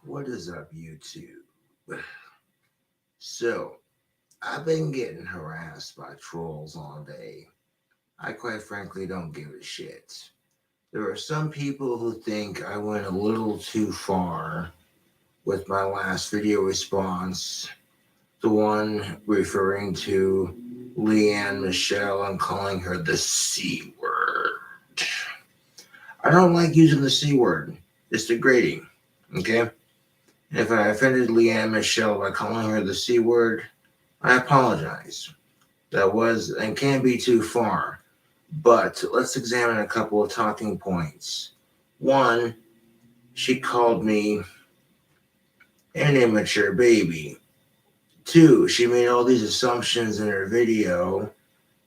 What is up, YouTube? So, I've been getting harassed by trolls all day. I quite frankly don't give a shit. There are some people who think I went a little too far with my last video response, the one referring to Leanne Michelle and calling her the C word. I don't like using the C word, it's degrading, okay? If I offended Leanne Michelle by calling her the C word, I apologize. That was and can be too far. But let's examine a couple of talking points. One, she called me an immature baby. Two, she made all these assumptions in her video.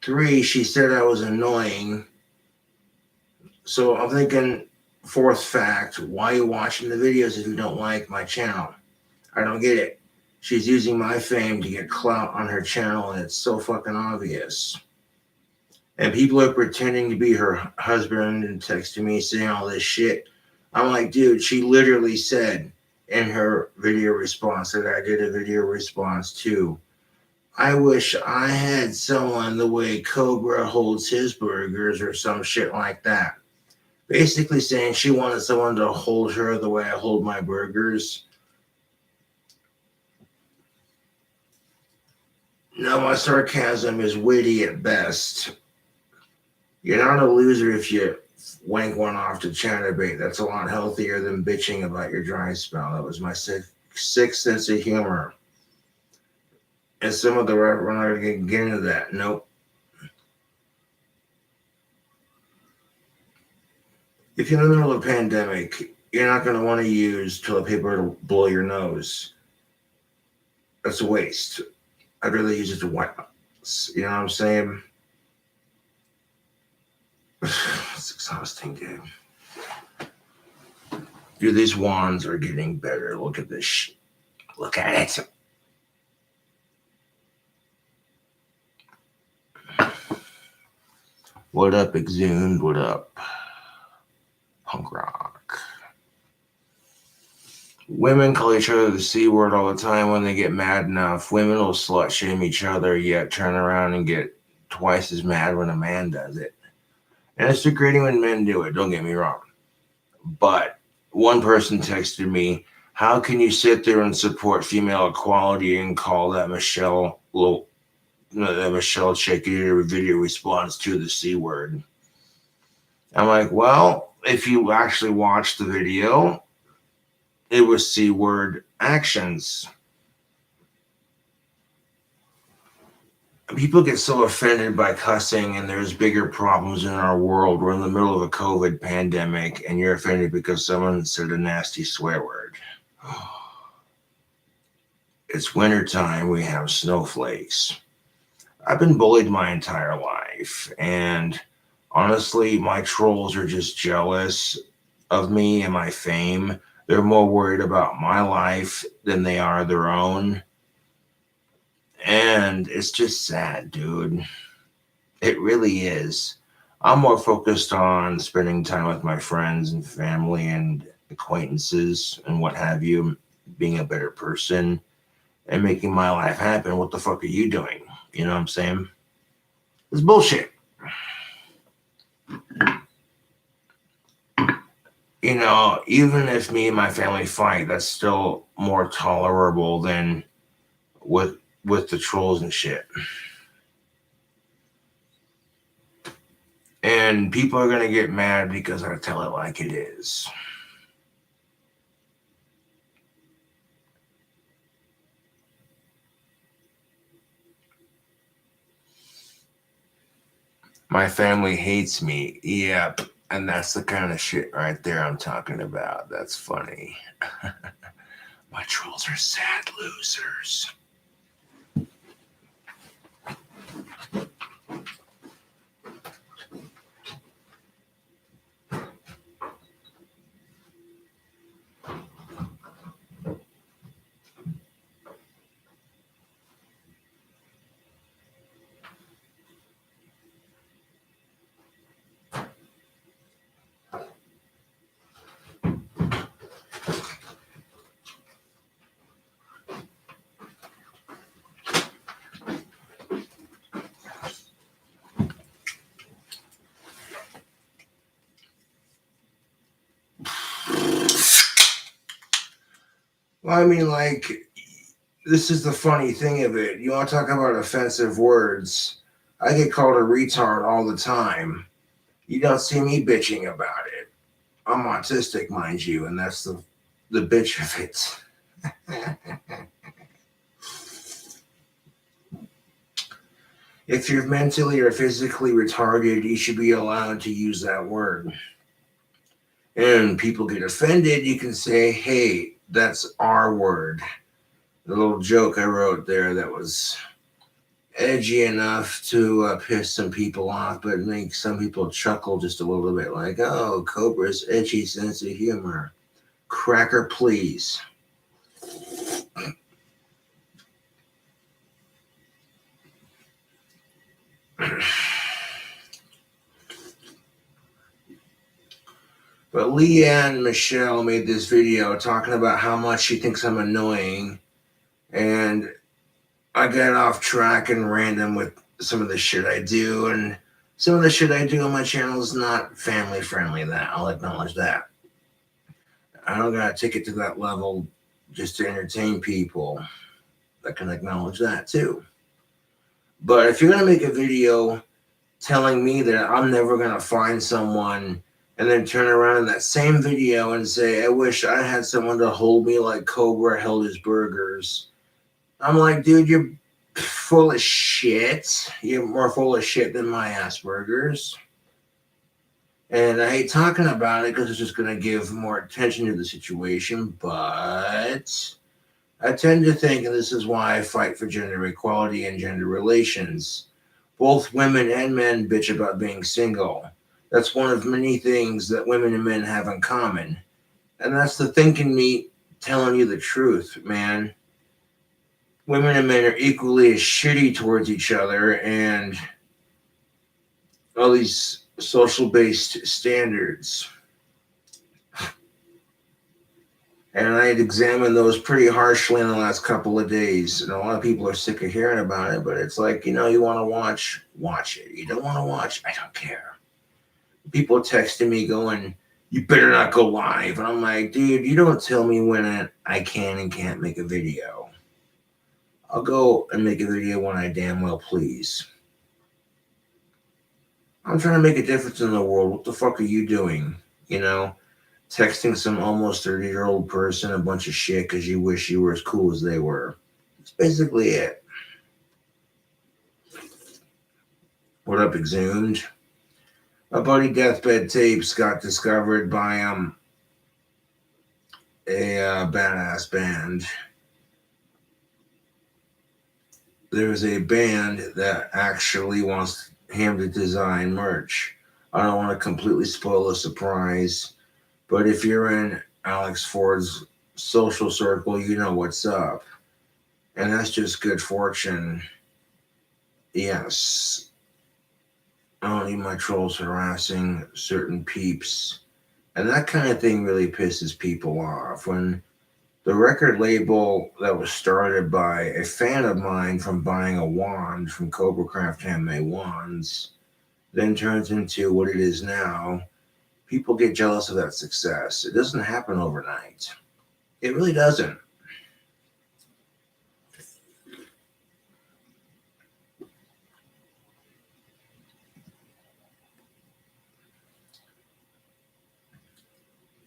Three, she said I was annoying. So I'm thinking, fourth fact, why are you watching the videos if you don't like my channel? I don't get it. She's using my fame to get clout on her channel, and it's so fucking obvious. And people are pretending to be her husband and texting me saying all this shit. I'm like, dude, she literally said in her video response that I did a video response too. I wish I had someone the way Cobra holds his burgers or some shit like that. Basically saying she wanted someone to hold her the way I hold my burgers. No, my sarcasm is witty at best. You're not a loser if you wank one off to chatterbait. That's a lot healthier than bitching about your dry spell. That was my sixth sense of humor. And some of the we're not going to get into that. Nope. If you're in the middle of a pandemic, you're not going to want to use toilet paper to blow your nose. That's a waste. I'd rather use it to wipe. You know what I'm saying? It's exhausting, dude. Dude, these wands are getting better. Look at this. Look at it. What up, Exhumed? What up? Punk rock. Women call each other the C word all the time when they get mad enough. Women will slut shame each other, yet turn around and get twice as mad when a man does it. And it's degrading when men do it, don't get me wrong. But one person texted me, how can you sit there and support female equality and call that Michelle chick your video response to the C word? I'm like, well, if you actually watch the video, it was C word actions. People get so offended by cussing, and there's bigger problems in our world. We're in the middle of a COVID pandemic, and you're offended because someone said a nasty swear word. It's wintertime. We have snowflakes. I've been bullied my entire life, and honestly, my trolls are just jealous of me and my fame. They're more worried about my life than they are their own. And it's just sad, dude. It really is. I'm more focused on spending time with my friends and family and acquaintances and what have you, being a better person and making my life happen. What the fuck are you doing? You know what I'm saying? It's bullshit. You know, even if me and my family fight, that's still more tolerable than with the trolls and shit. And people are gonna get mad because I tell it like it is. My family hates me. Yep. And that's the kind of shit right there I'm talking about. That's funny. My trolls are sad losers. Well, I mean, like, this is the funny thing of it. You want to talk about offensive words? I get called a retard all the time. You don't see me bitching about it. I'm autistic, mind you, and that's the bitch of it. If you're mentally or physically retarded, you should be allowed to use that word. And people get offended, you can say, hey, that's our word. The little joke I wrote there that was edgy enough to piss some people off, but make some people chuckle just a little bit, like, oh, Cobra's edgy sense of humor. Cracker, please. But Leanne Michelle made this video talking about how much she thinks I'm annoying, and I got off track and random with some of the shit I do, and some of the shit I do on my channel is not family friendly. That I'll acknowledge that. I don't gotta take it to that level just to entertain people. I can acknowledge that too. But if you're gonna make a video telling me that I'm never gonna find someone and then turn around in that same video and say, I wish I had someone to hold me like Cobra held his burgers. I'm like, dude, you're full of shit. You're more full of shit than my Asperger's. And I hate talking about it because it's just going to give more attention to the situation. But I tend to think, and this is why I fight for gender equality and gender relations. Both women and men bitch about being single. That's one of many things that women and men have in common. And that's the thinking me telling you the truth, man. Women and men are equally as shitty towards each other, and all these social based standards. And I had examined those pretty harshly in the last couple of days. And a lot of people are sick of hearing about it, but it's like, you want to watch it. You don't want to watch, I don't care. People texting me going, you better not go live. And I'm like, dude, you don't tell me when I can and can't make a video. I'll go and make a video when I damn well please. I'm trying to make a difference in the world. What the fuck are you doing? Texting some almost 30-year-old person a bunch of shit because you wish you were as cool as they were. That's basically it. What up, Exhumed? My buddy Deathbed Tapes got discovered by a badass band. There's a band that actually wants him to design merch. I don't want to completely spoil the surprise, but if you're in Alex Ford's social circle, you know what's up. And that's just good fortune. Yes. I don't need my trolls harassing certain peeps. And that kind of thing really pisses people off. When the record label that was started by a fan of mine from buying a wand from Cobra Craft Handmade Wands then turns into what it is now, people get jealous of that success. It doesn't happen overnight. It really doesn't.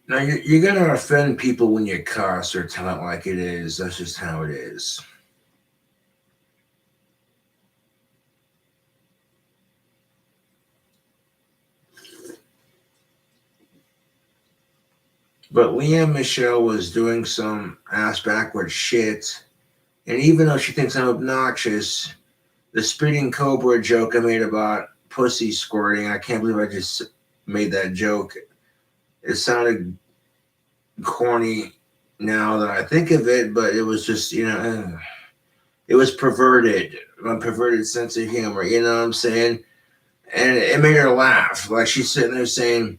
Now, you're going to offend people when you cuss or tell it like it is. That's just how it is. But Leanne Michelle was doing some ass backwards shit. And even though she thinks I'm obnoxious, the spitting cobra joke I made about pussy squirting, I can't believe I just made that joke. It sounded corny now that I think of it, but it was just, it was perverted. A perverted sense of humor, you know what I'm saying? And it made her laugh. Like she's sitting there saying,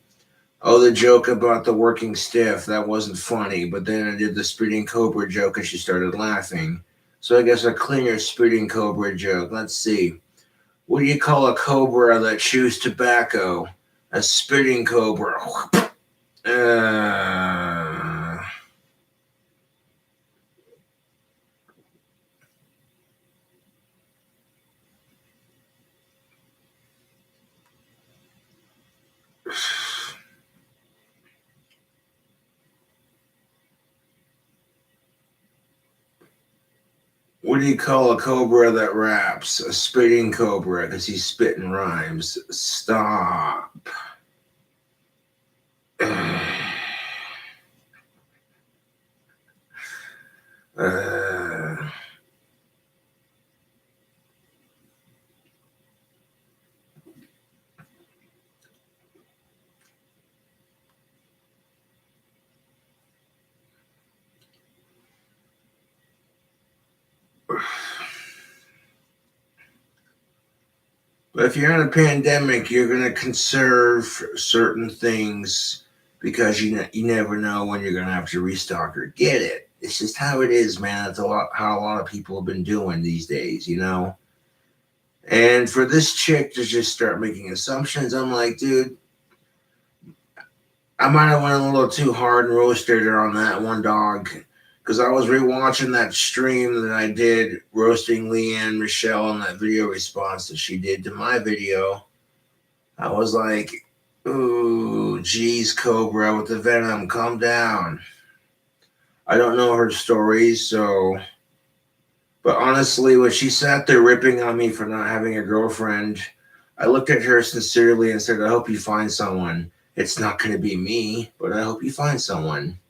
oh, the joke about the working stiff, that wasn't funny. But then I did the spitting cobra joke and she started laughing. So I guess a cleaner spitting cobra joke. Let's see. What do you call a cobra that chews tobacco? A spitting cobra. What do you call a cobra that raps? A spitting cobra because he's spitting rhymes. Stop. Uh, but if you're in a pandemic, you're going to conserve certain things because you never know when you're going to have to restock or get it. It's just how it is, man. That's how a lot of people have been doing these days, you know? And for this chick to just start making assumptions, I'm like, dude, I might have went a little too hard and roasted her on that one, dog. Because I was rewatching that stream that I did roasting Leanne Michelle on that video response that she did to my video. I was like, ooh, geez, Cobra with the venom, calm down. I don't know her stories, so. But honestly, when she sat there ripping on me for not having a girlfriend, I looked at her sincerely and said, I hope you find someone. It's not going to be me, but I hope you find someone.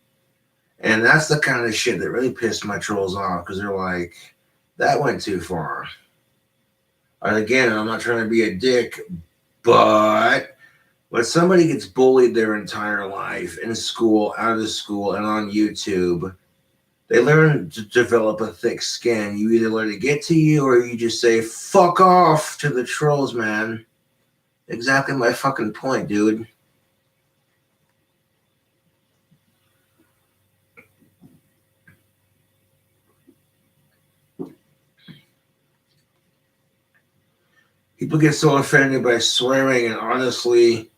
And that's the kind of shit that really pissed my trolls off because they're like, that went too far. And again, I'm not trying to be a dick, but when somebody gets bullied their entire life in school, out of school, and on YouTube, they learn to develop a thick skin. You either let it get to you or you just say, fuck off to the trolls, man. Exactly my fucking point, dude. People get so offended by swearing, and honestly,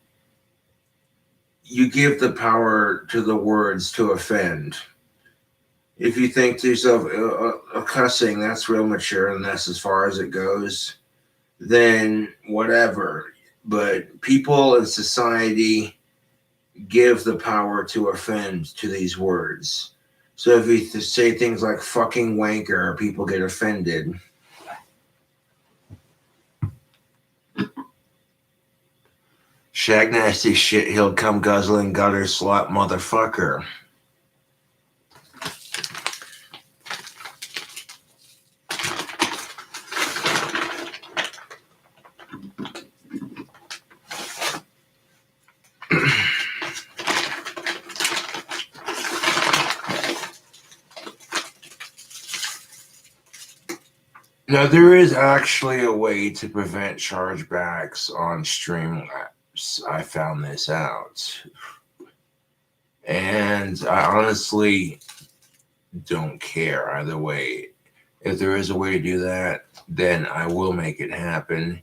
you give the power to the words to offend. If you think to yourself, cussing, that's real mature and that's as far as it goes, then whatever. But people in society give the power to offend to these words. So if you say things like fucking wanker, people get offended. Shag nasty shit, he'll come guzzling gutter slut motherfucker. Now, there is actually a way to prevent chargebacks on Streamlabs. I found this out. And I honestly don't care either way. If there is a way to do that, then I will make it happen.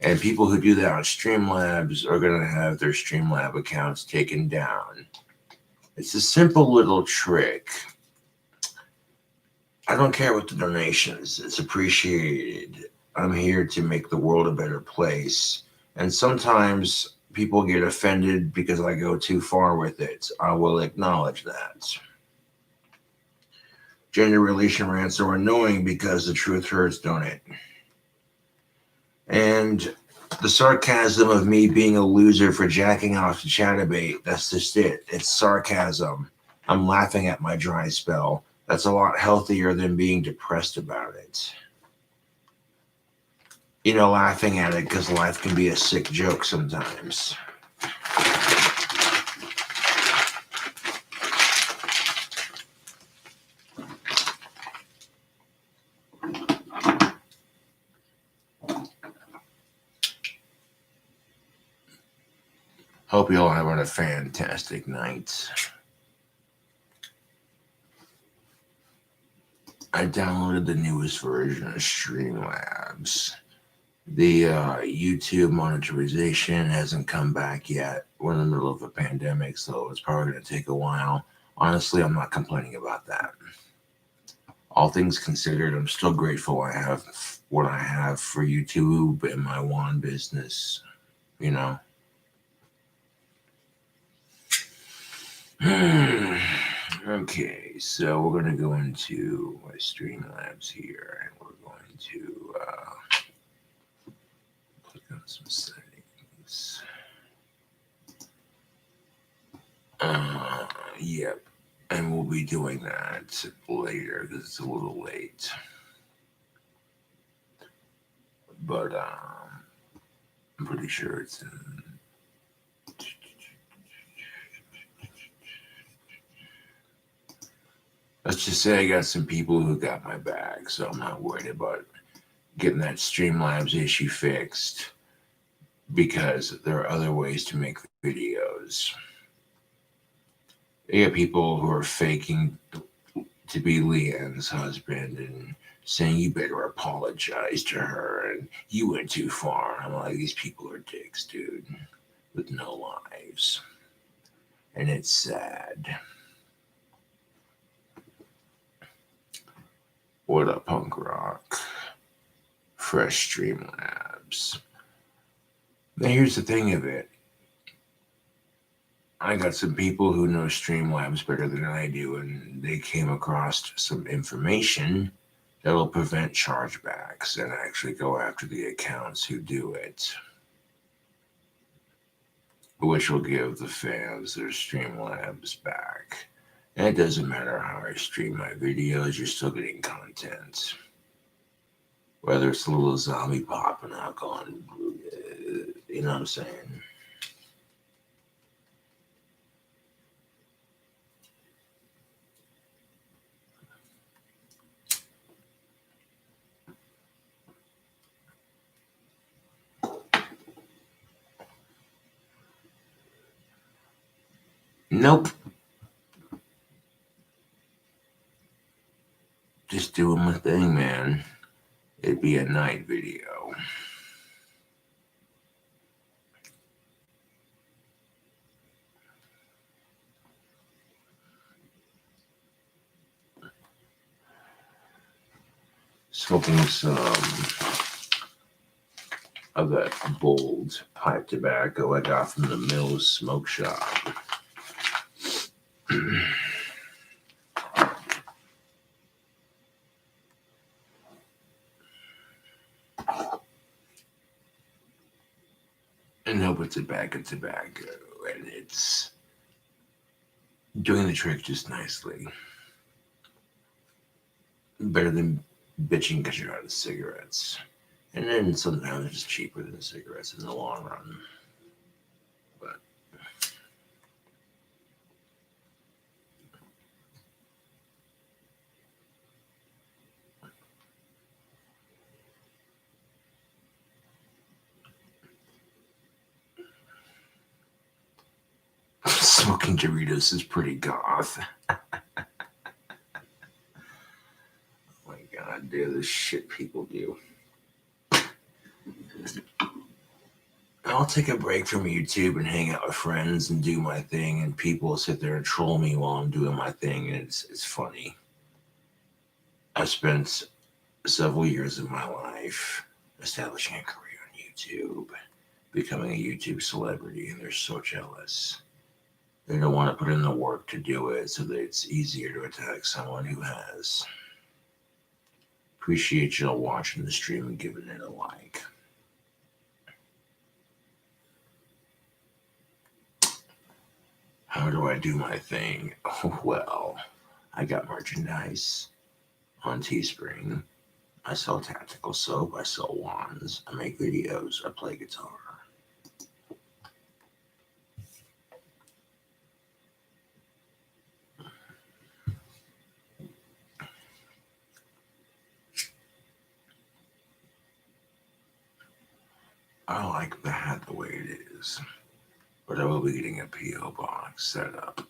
And people who do that on Streamlabs are going to have their Streamlab accounts taken down. It's a simple little trick. I don't care what the donations. It's appreciated. I'm here to make the world a better place. And sometimes people get offended because I go too far with it. I will acknowledge that. Gender relation rants are annoying because the truth hurts, don't it? And the sarcasm of me being a loser for jacking off to Chatterbait, that's just it. It's sarcasm. I'm laughing at my dry spell. That's a lot healthier than being depressed about it. You know, laughing at it because life can be a sick joke sometimes. Hope you all having a fantastic night. I downloaded the newest version of Streamlabs. The YouTube monetization hasn't come back yet. We're in the middle of a pandemic, so it's probably going to take a while. Honestly, I'm not complaining about that. All things considered, I'm still grateful I have what I have for YouTube and my one business, you know. Okay, so we're going to go into my Streamlabs here, and we're going to click on some settings. Yep, and we'll be doing that later because it's a little late. But I'm pretty sure it's in. Let's just say I got some people who got my back, so I'm not worried about getting that Streamlabs issue fixed because there are other ways to make videos. You got people who are faking to be Leanne's husband and saying you better apologize to her and you went too far. I'm like, these people are dicks, dude, with no lives. And it's sad. What up, punk rock? Fresh Streamlabs. Now here's the thing of it. I got some people who know Streamlabs better than I do, and they came across some information that will prevent chargebacks and actually go after the accounts who do it, which will give the fans their Streamlabs back. And it doesn't matter how I stream my videos, you're still getting content. Whether it's a little zombie popping out going, you know what I'm saying? Nope. Just doing my thing, man. It'd be a night video. Smoking some of that bold pipe tobacco I got from the Mills Smoke Shop. And hope it's a bag of tobacco, and it's doing the trick just nicely. Better than bitching because you're out of cigarettes. And then sometimes it's cheaper than cigarettes in the long run. But smoking Doritos is pretty goth. Oh my god, dude, this shit people do. I'll take a break from YouTube and hang out with friends and do my thing, and people sit there and troll me while I'm doing my thing, and it's funny. I've spent several years of my life establishing a career on YouTube, becoming a YouTube celebrity, and they're so jealous. They don't want to put in the work to do it so that it's easier to attack someone who has. Appreciate y'all watching the stream and giving it a like. How do I do my thing? Oh, well, I got merchandise on Teespring. I sell tactical soap. I sell wands. I make videos. I play guitar. I like that the way it is, but I will be getting a P.O. box set up.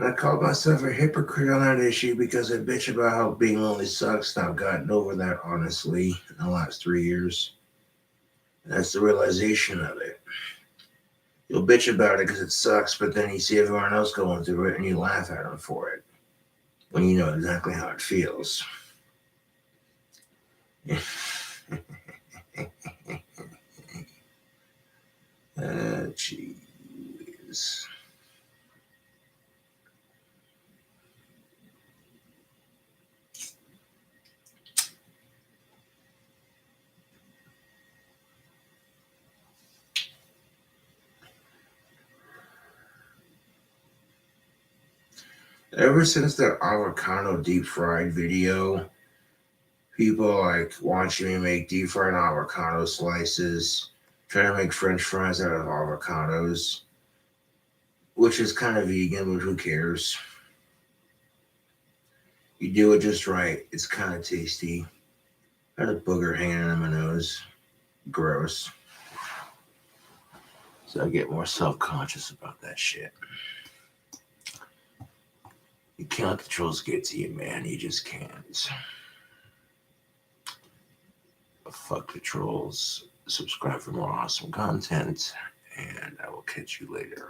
And I called myself a hypocrite on that issue because I bitch about how being lonely sucks, and I've gotten over that honestly in the last 3 years. And that's the realization of it. You'll bitch about it because it sucks, but then you see everyone else going through it and you laugh at them for it when you know exactly how it feels. Jeez. Ever since that avocado deep fried video, people like watching me make deep fried avocado slices, trying to make French fries out of avocados, which is kind of vegan, but who cares? You do it just right. It's kind of tasty. I had a booger hanging on my nose. Gross. So I get more self conscious about that shit. You can't let the trolls get to you, man. You just can't. Fuck the trolls. Subscribe for more awesome content, and I will catch you later.